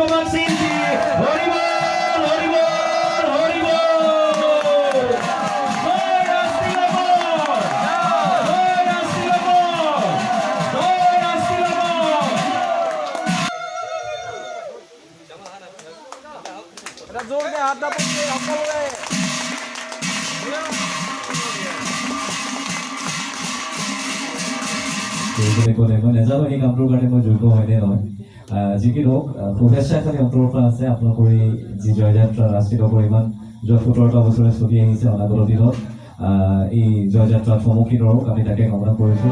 ভগৱান সিংজী হৰি বল হৰি বল হৰি বল জয় ৰাষ্ট্ৰীয় বল জয় ৰাষ্ট্ৰীয় বল জয় ৰাষ্ট্ৰীয় বল এটা জোৰকে হাত দাবক সকলোৱে মই নেজানো এই কামটোৰ কাৰণে মই যোগ্য হয়নে নহয় যি কি নহওক শুভেচ্ছা খালি অন্তৰৰ পৰা আছে আপোনালোকৰ যি জয়যাত্ৰা ৰাষ্ট্ৰীয় পৰিমাণ যোৱা 17টা বছৰে চলি আহিছে অনাগত দিনত এই জয়যাত্ৰাত সন্মুখীন হওক আমি তাকে কামনা কৰিছোঁ